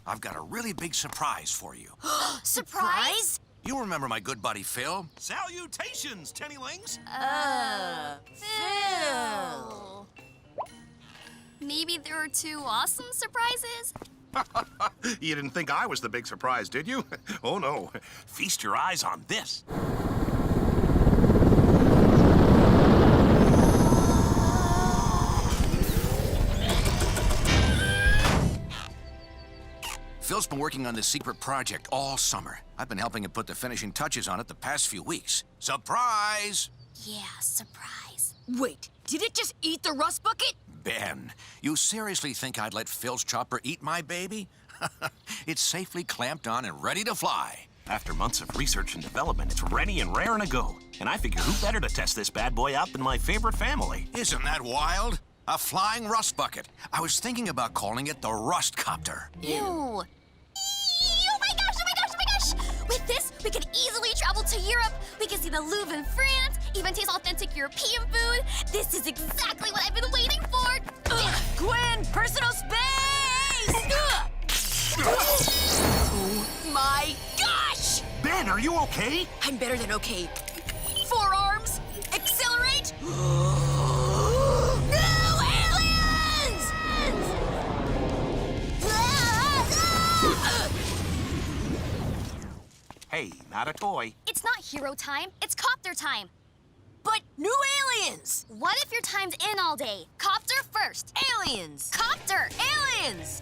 I've got a really big surprise for you. Surprise? You remember my good buddy Phil? Salutations, Tennylings! Phil. Maybe there are two awesome surprises? You didn't think I was the big surprise, did you? Oh, no. Feast your eyes on this. Phil's been working on this secret project all summer. I've been helping him put the finishing touches on it the past few weeks. Surprise! Yeah, surprise. Wait, did it just eat the rust bucket? Ben, you seriously think I'd let Phil's chopper eat my baby? It's safely clamped on and ready to fly. After months of research and development, it's ready and raring to go. And I figure who better to test this bad boy out than my favorite family? Isn't that wild? A flying rust bucket. I was thinking about calling it the Rust-Copter. Ew. Oh my gosh, oh my gosh, oh my gosh! With this, we could easily travel to Europe. We can see the Louvre in France, even taste authentic European food. This is exactly what I've been waiting for. Gwen, personal space! Oh my gosh! Ben, are you okay? I'm better than okay. Forearms, accelerate! No aliens! Hey, not a toy. It's not hero time, it's copter time. But new aliens! What if your time's in all day? Copter first. Aliens! Copter! Aliens!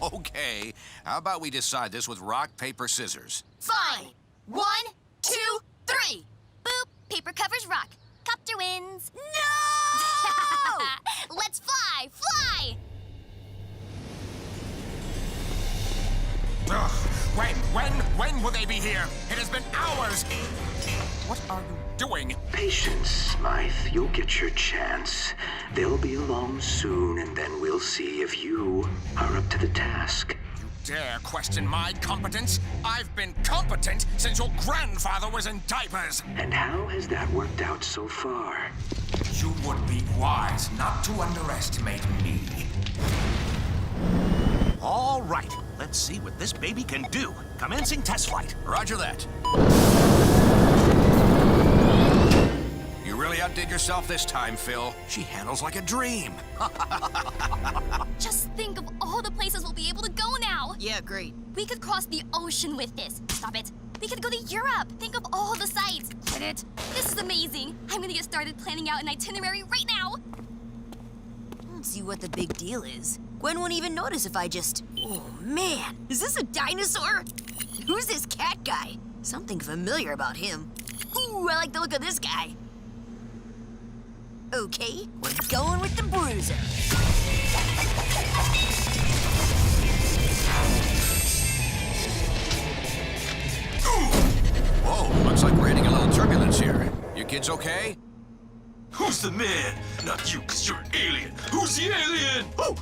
Okay, how about we decide this with rock, paper, scissors? Fine. 1, 2, 3. Boop, paper covers rock. Copter wins. No! Let's fly, fly! Ugh, when will they be here? It has been hours. What are you doing? Patience, Smythe. You'll get your chance. They'll be along soon, and then we'll see if you are up to the task. You dare question my competence? I've been competent since your grandfather was in diapers. And how has that worked out so far? You would be wise not to underestimate me. All right, let's see what this baby can do. Commencing test flight. Roger that. You really outdid yourself this time, Phil. She handles like a dream. Just think of all the places we'll be able to go now. Yeah, great. We could cross the ocean with this. Stop it. We could go to Europe. Think of all the sights. Get it? This is amazing. I'm gonna get started planning out an itinerary right now. Let's see what the big deal is. Gwen won't even notice if I just... Oh, man. Is this a dinosaur? Who's this cat guy? Something familiar about him. Ooh, I like the look of this guy. Okay, we're going with the bruiser. Whoa, looks like we're hitting a little turbulence here. You kids okay? Who's the man? Not you, 'cause you're an alien. Who's the alien? Oh,